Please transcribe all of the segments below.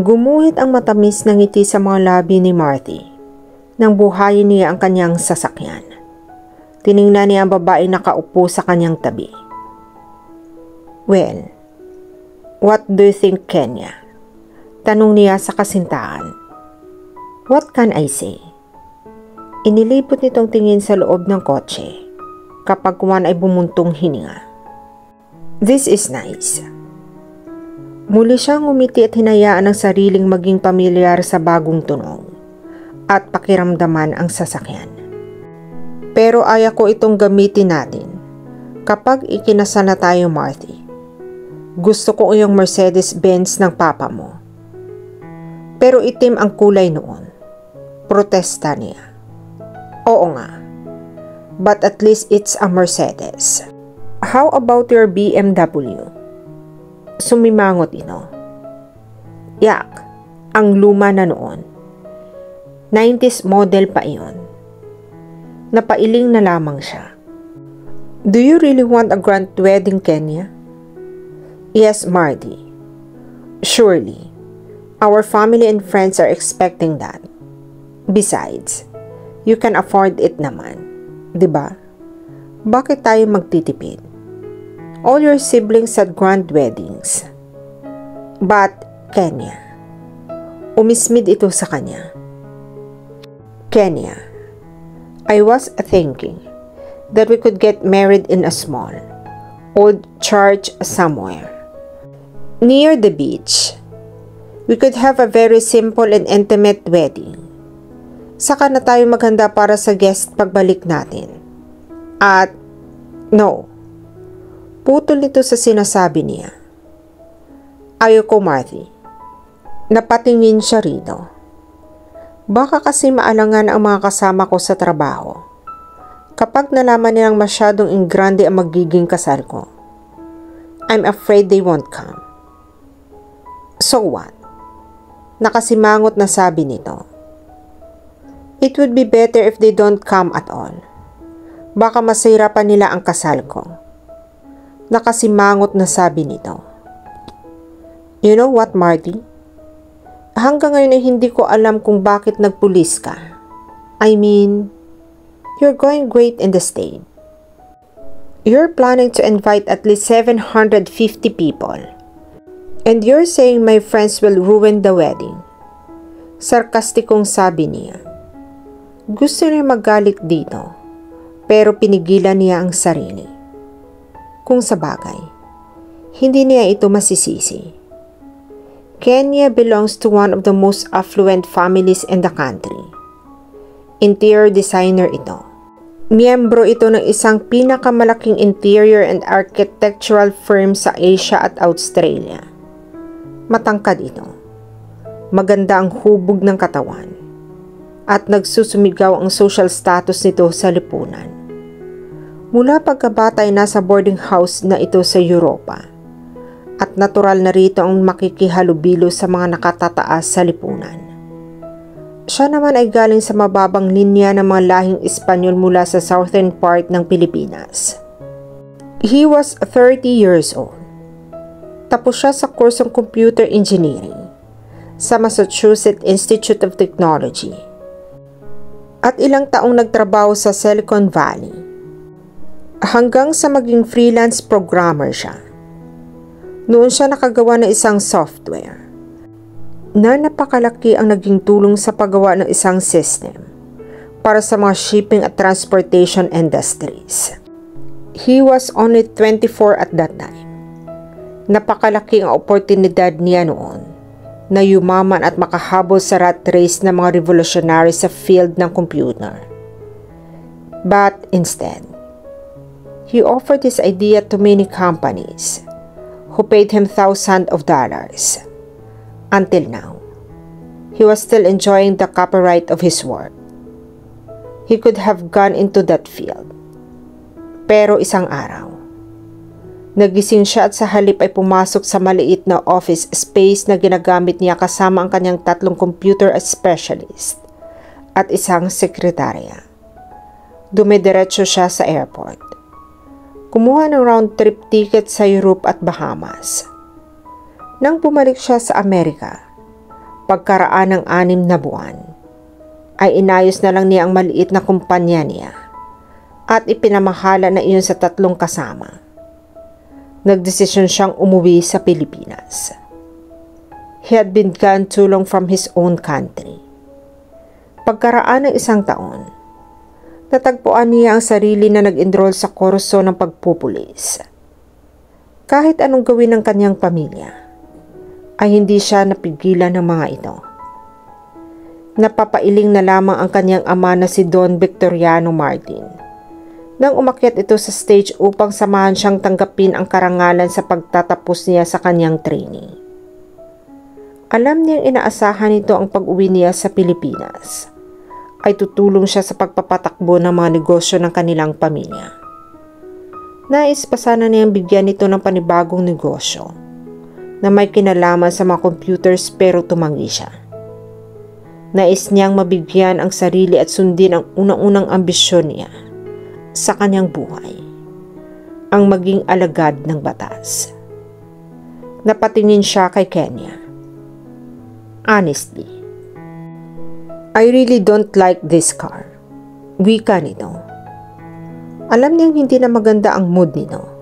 Gumuhit ang matamis na ngiti sa mga labi ni Marty nang buhayin niya ang kanyang sasakyan. Tiningnan niya ang babae nakaupo sa kanyang tabi. "Well, what do you think, Kenya?" Tanong niya sa kasintahan. "What can I say?" Inilipot nitong tingin sa loob ng kotse kapag kuwan ay bumuntong hininga. "This is nice." Muli siyang umiti at hinayaan ang sariling maging pamilyar sa bagong tunog at pakiramdaman ang sasakyan. "Pero ayaw ko itong gamitin natin kapag ikinasal na tayo, Marty. Gusto ko yung Mercedes-Benz ng papa mo." "Pero itim ang kulay noon," protesta niya. "Oo nga, but at least it's a Mercedes. How about your BMW?" Sumimangot ito. "Yak, ang luma na noon. 90s model pa iyon." Napailing na lamang siya. "Do you really want a grand wedding, Kenya?" "Yes, Marty. Surely, our family and friends are expecting that. Besides, you can afford it naman, di ba? Bakit tayo magtitipid? All your siblings had grand weddings." "But, Kenya," umismid ito sa kanya. "Kenya, I was thinking that we could get married in a small, old church somewhere, near the beach. We could have a very simple and intimate wedding. Saka na tayo maghanda para sa guest pagbalik natin. At, no." Putol nito sa sinasabi niya. "Ayoko, Marty." Napatingin siya rito. "Baka kasi maalangan ang mga kasama ko sa trabaho kapag nalaman nilang masyadong ingrande ang magiging kasal ko. I'm afraid they won't come." "So what?" Nakasimangot na sabi nito. "It would be better if they don't come at all. Baka masira pa nila ang kasal ko." Nakasimangot na sabi nito. "You know what, Marty? Hanggang ngayon ay hindi ko alam kung bakit nagpulis ka. I mean, you're going great in the state. You're planning to invite at least 750 people. And you're saying my friends will ruin the wedding." Sarkastikong sabi niya. Gusto niya magalit dito, pero pinigilan niya ang sarili. Kung sa bagay, hindi niya ito masisisi. Kenya belongs to one of the most affluent families in the country. Interior designer ito. Miyembro ito ng isang pinakamalaking interior and architectural firm sa Asia at Australia. Matangkad ito. Maganda ang hubog ng katawan. At nagsusumigaw ang social status nito sa lipunan. Mula pagkabata ay nasa boarding house na ito sa Europa. At natural na rito ang makikihalubilo sa mga nakatataas sa lipunan. Siya naman ay galing sa mababang linya ng mga lahing Espanyol mula sa southern part ng Pilipinas. He was 30 years old. Tapos siya sa kursong computer engineering sa Massachusetts Institute of Technology. At ilang taong nagtrabaho sa Silicon Valley. Hanggang sa maging freelance programmer siya. Noon siya nakagawa ng isang software na napakalaki ang naging tulong sa paggawa ng isang system para sa mga shipping at transportation industries. He was only 24 at that time. Napakalaki ang oportunidad niya noon na yumaman at makahabol sa rat race ng mga revolutionary sa field ng computer. But instead, he offered his idea to many companies who paid him thousands of dollars. Until now, he was still enjoying the copyright of his work. He could have gone into that field. Pero isang araw, nagising siya at sa halip ay pumasok sa maliit na office space na ginagamit niya kasama ang kanyang 3 computer specialist at isang sekretarya. Dumidiretso siya sa airport. Kumuha ng round-trip ticket sa Europe at Bahamas. Nang bumalik siya sa Amerika, Pagkaraan ng 6 na buwan, ay inayos na lang niya ang maliit na kumpanya niya at ipinamahala na iyon sa 3 kasama. Nagdesisyon siyang umuwi sa Pilipinas. He had been gone too long from his own country. Pagkaraan ng 1 taon, natagpuan niya ang sarili na nag-enroll sa kurso ng pagpupulis. Kahit anong gawin ng kanyang pamilya, ay hindi siya napigilan ng mga ito. Napapailing na lamang ang kanyang ama na si Don Victoriano Martin nang umakyat ito sa stage upang samahan siyang tanggapin ang karangalan sa pagtatapos niya sa kanyang training. Alam niyang inaasahan nito ang pag-uwi niya sa Pilipinas ay tutulong siya sa pagpapatakbo ng mga negosyo ng kanilang pamilya. Nais pa sana niyang bigyan nito ng panibagong negosyo na may kinalaman sa mga computers pero tumanggi siya. Nais niyang mabigyan ang sarili at sundin ang unang-unang ambisyon niya sa kanyang buhay, ang maging alagad ng batas. Napatingin siya kay Kenya. Honestly, I really don't like this car. Wika nito. Alam niyang hindi na maganda ang mood nito.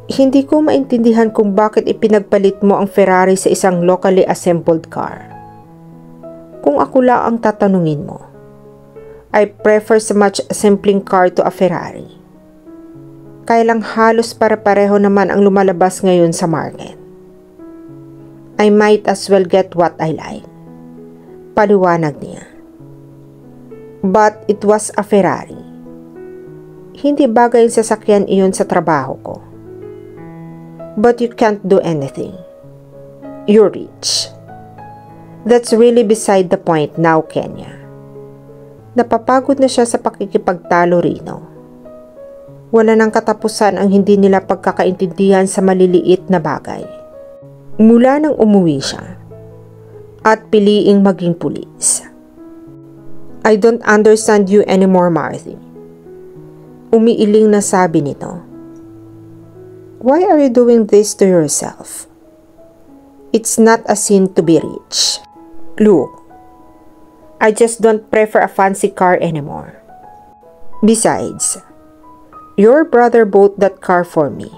Hindi ko maintindihan kung bakit ipinagpalit mo ang Ferrari sa isang locally assembled car. Kung ako lang ang tatanungin mo, I prefer so much assembling car to a Ferrari. Kaya lang halos pare-pareho naman ang lumalabas ngayon sa market. I might as well get what I like. Paliwanag niya. But it was a Ferrari. Hindi bagay ang sasakyan iyon sa trabaho ko. But you can't do anything. You're rich. That's really beside the point now, Kenya. Napapagod na siya sa pakikipagtalo rino. Wala nang katapusan ang hindi nila pagkakaintindihan sa maliliit na bagay. Mula nang umuwi siya at piliing maging pulis. I don't understand you anymore, Marthy. Umiiling na sabi nito. Why are you doing this to yourself? It's not a sin to be rich. Look, I just don't prefer a fancy car anymore. Besides, your brother bought that car for me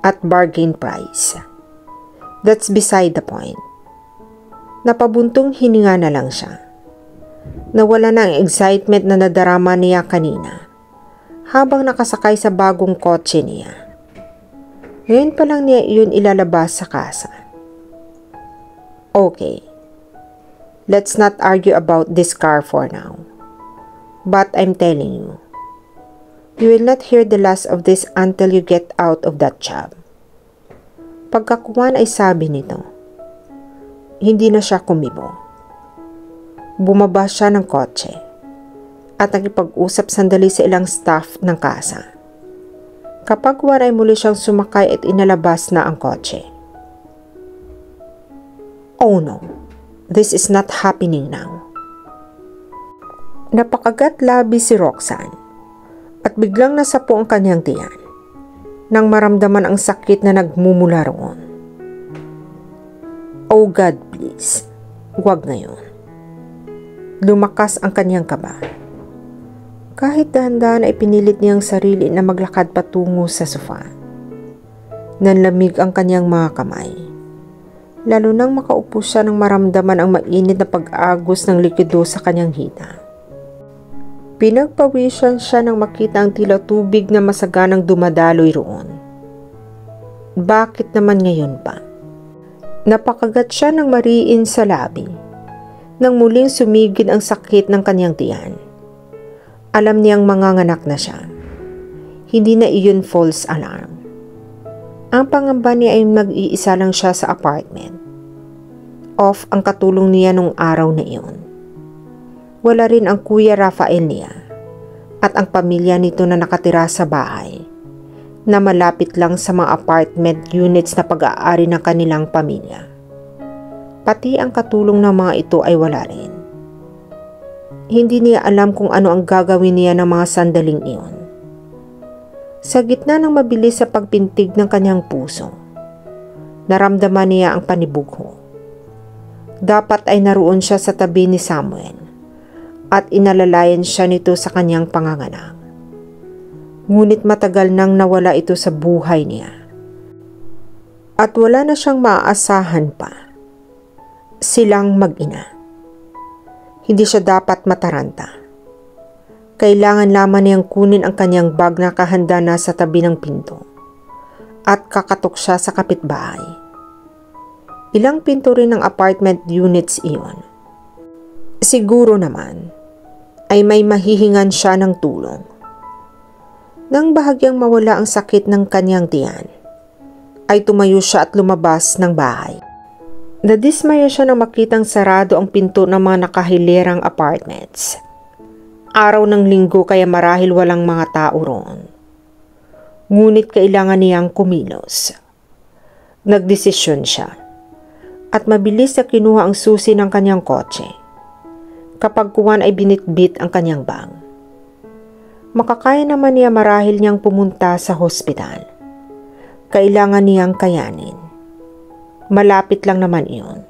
at bargain price. That's beside the point. Napabuntong hininga na lang siya. Nawala na ang excitement na nadarama niya kanina habang nakasakay sa bagong kotse niya. Ngayon pa lang niya iyon ilalabas sa kasa. Okay, let's not argue about this car for now. But I'm telling you, you will not hear the last of this until you get out of that job. Pagkakuwan ay sabi nito. Hindi na siya kumibo. Bumaba siya ng kotse at nakipag-usap sandali sa ilang staff ng kasa. Kapag waray muli siyang sumakay at inalabas na ang kotse. Oh no, this is not happening now. Napakagat labi si Roxanne at biglang nasapo ang kanyang tiyan nang maramdaman ang sakit na nagmumula roon. Oh God, please, huwag ngayon. Lumakas ang kanyang kaba. Kahit dahan-dahan ay pinilit niyang sarili na maglakad patungo sa sofa. Nanlamig ang kanyang mga kamay. Lalo nang makaupo siya nang maramdaman ang mainit na pag-agos ng likido sa kanyang hita. Pinagpawisan siya nang makita ang tila tubig na masaganang dumadaloy roon. Bakit naman ngayon pa? Napakagat siya ng mariin sa labi nang muling sumigid ang sakit ng kanyang tiyan. Alam niyang manganganak na siya. Hindi na iyon false alarm. Ang pangamba niya ay mag-iisa lang siya sa apartment. Off ang katulong niya nung araw na iyon. Wala rin ang Kuya Rafael niya at ang pamilya nito na nakatira sa bahay na malapit lang sa mga apartment units na pag-aari ng kanilang pamilya. Pati ang katulong ng mga ito ay wala rin. Hindi niya alam kung ano ang gagawin niya ng mga sandaling iyon. Sa gitna ng mabilis sa pagpintig ng kanyang puso, naramdaman niya ang panibugho. Dapat ay naroon siya sa tabi ni Samuel at inalalayan siya nito sa kanyang panganganak. Ngunit matagal nang nawala ito sa buhay niya. At wala na siyang maaasahan pa. Silang mag-ina. Hindi siya dapat mataranta. Kailangan lamang niyang kunin ang kanyang bag na kahanda na sa tabi ng pinto at kakatok siya sa kapitbahay. Ilang pinto rin ng apartment units iyon. Siguro naman ay may mahihingan siya ng tulong. Nang bahagyang mawala ang sakit ng kanyang tiyan, ay tumayo siya at lumabas ng bahay. Nadismaya siya nang makitang sarado ang pinto ng mga nakahilerang apartments. Araw ng linggo kaya marahil walang mga tao roon. Ngunit kailangan niyang kumilos. Nagdesisyon siya at mabilis na kinuha ang susi ng kanyang kotse. Kapag kuwan ay binitbit ang kanyang bag. Makakaya naman niya marahil niyang pumunta sa hospital. Kailangan niyang kayanin. Malapit lang naman iyon.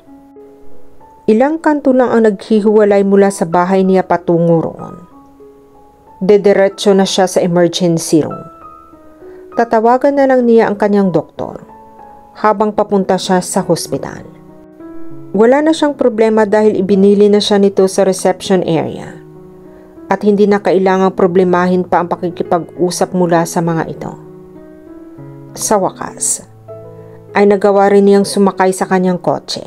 Ilang kanto lang ang naghihiwalay mula sa bahay niya patungo roon. Dediretso na siya sa emergency room. Tatawagan na lang niya ang kanyang doktor habang papunta siya sa hospital. Wala na siyang problema dahil ibinili na siya nito sa reception area. At hindi na kailangang problemahin pa ang pakikipag-usap mula sa mga ito. Sa wakas, ay nagawa rin niyang sumakay sa kanyang kotse.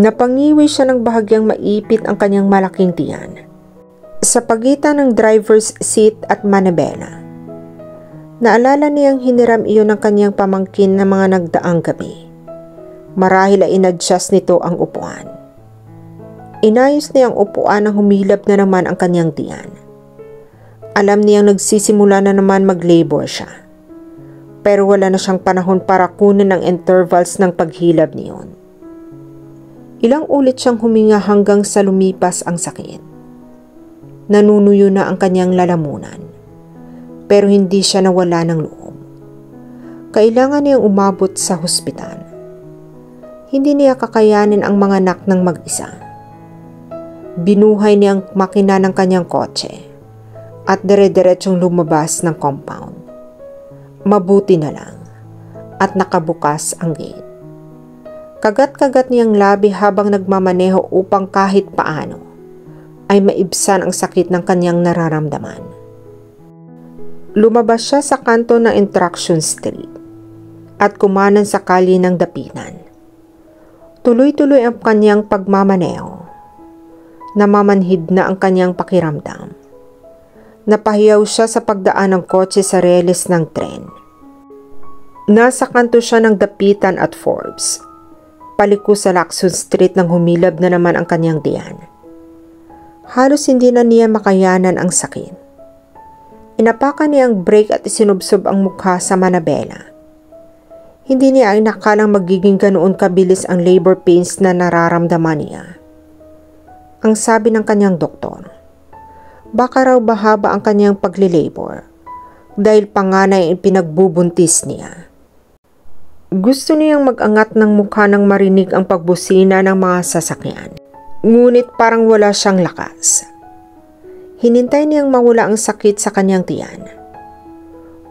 Napangiwi siya ng bahagyang maipit ang kanyang malaking tiyan. Sa pagitan ng driver's seat at manibela, naalala niyang hiniram iyon ng kanyang pamangkin na mga nagdaang gabi. Marahil ay inadjust nito ang upuan. Inayos niya ang upuan nang humilap na naman ang kanyang tiyan. Alam niyang nagsisimula na naman mag-labor siya. Pero wala na siyang panahon para kunin ang intervals ng paghilab niyon. Ilang ulit siyang huminga hanggang sa lumipas ang sakit. Nanunuyo na ang kanyang lalamunan. Pero hindi siya nawala ng loob. Kailangan niyang umabot sa hospital. Hindi niya kakayanin ang mga anak ng mag-isa. Binuhay niya ang makina ng kanyang kotse at dire-diretsong lumabas ng compound. Mabuti na lang at nakabukas ang gate. Kagat-kagat niyang labi habang nagmamaneho upang kahit paano ay maibsan ang sakit ng kanyang nararamdaman. Lumabas siya sa kanto ng Instruction Street at kumanan sa kalye ng dapitan. Tuloy-tuloy ang kanyang pagmamaneho. Namamanhid na ang kanyang pakiramdam. Napahiyaw siya sa pagdaan ng kotse sa reles ng tren. Nasa kanto siya ng dapitan at Forbes. Paliko sa Lacson Street nang humilab na naman ang kanyang tiyan. Halos hindi na niya makayanan ang sakit. Inapakan niya ang brake at isinubsob ang mukha sa manabela. Hindi niya ay nakalang magiging ganoon kabilis ang labor pains na nararamdaman niya. Ang sabi ng kanyang doktor, baka raw bahaba ang kanyang paglilabor dahil panganay ang pinagbubuntis niya. Gusto niyang mag-angat ng mukha nang marinig ang pagbusina ng mga sasakyan. Ngunit parang wala siyang lakas. Hinintay niyang mawala ang sakit sa kanyang tiyan.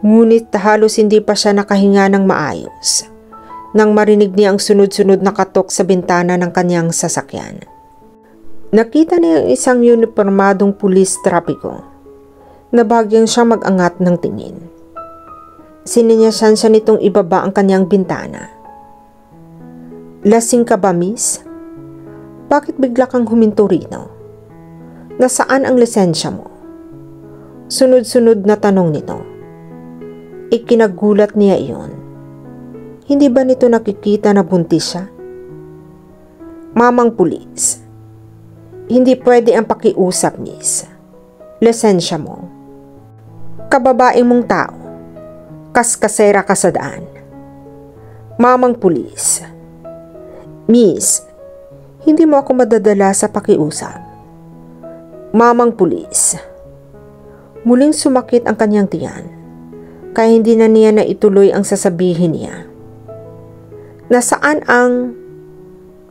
Ngunit halos hindi pa siya nakahinga ng maayos nang marinig niya ang sunod-sunod na katok sa bintana ng kanyang sasakyan. Nakita niya ang isang unipormadong pulis trapiko na bahagyang siya mag-angat ng tingin. Sininyasan siya nitong ibaba ang kanyang bintana. Lasing ka ba, miss? Bakit bigla kang huminto rito? Nasaan ang lisensya mo? Sunod-sunod na tanong nito. Ikinagulat niya iyon. Hindi ba nito nakikita na buntis siya? Mamang pulis, hindi pwede ang pakiusap, miss. Lisensya mo. Kababae mong tao. Kaskasera ka sa daan. Mamang pulis. Miss, hindi mo ako madadala sa pakiusap. Mamang pulis. Muling sumakit ang kanyang tiyan, kaya hindi na niya naituloy ang sasabihin niya. Nasaan ang...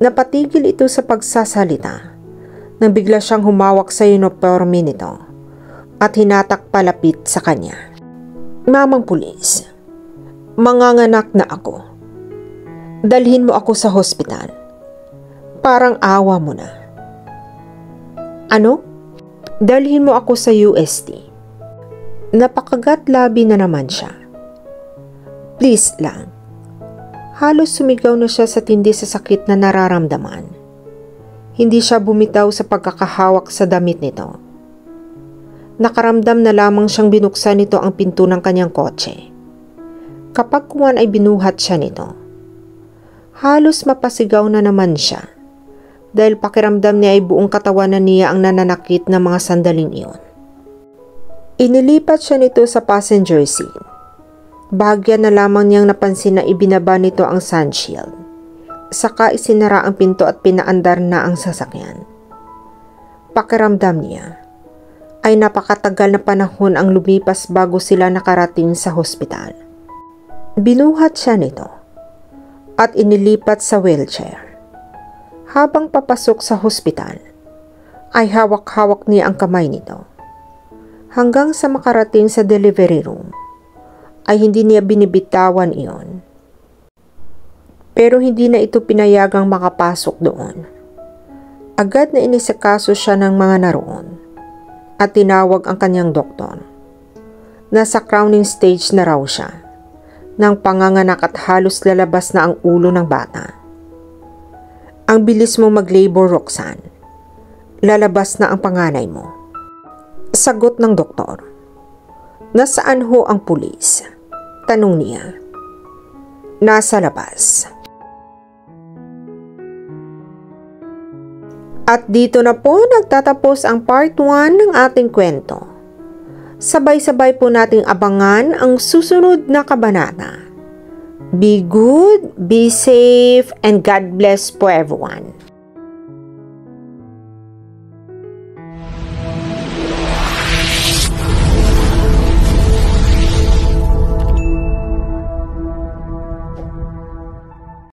Napatigil ito sa pagsasalita nang bigla siyang humawak sa uniforme nito at hinatak palapit sa kanya. Mamang pulis, manganganak na ako. Dalhin mo ako sa hospital. Parang awa mo na. Ano? Dalhin mo ako sa UST. Napakagat labi na naman siya. Please lang. Halos sumigaw na siya sa tindi sa sakit na nararamdaman. Hindi siya bumitaw sa pagkakahawak sa damit nito. Nakaramdam na lamang siyang binuksan nito ang pinto ng kanyang kotse. Kapag kuwan ay binuhat siya nito. Halos mapasigaw na naman siya dahil pakiramdam niya ay buong katawan na niya ang nananakit ng mga sandaling iyon. Inilipat siya nito sa passenger seat. Bahagya na lamang niyang napansin na ibinaba nito ang sunshield. Saka isinara ang pinto at pinaandar na ang sasakyan. Pakiramdam niya ay napakatagal na panahon ang lumipas bago sila nakarating sa hospital. Binuhat siya nito at inilipat sa wheelchair. Habang papasok sa hospital, ay hawak-hawak niya ang kamay nito. Hanggang sa makarating sa delivery room, ay hindi niya binibitawan iyon. Pero hindi na ito pinayagang makapasok doon. Agad na inisakaso siya ng mga naroon at tinawag ang kanyang doktor. Nasa crowning stage na raw siya ng panganganak at halos lalabas na ang ulo ng bata. Ang bilis mo mag-labor, Roxanne. Lalabas na ang panganay mo. Sagot ng doktor. Nasaan ho ang pulis? Tanong niya. Nasa labas. At dito na po nagtatapos ang part 1 ng ating kwento. Sabay-sabay po nating abangan ang susunod na kabanata. Be good, be safe, and God bless po everyone.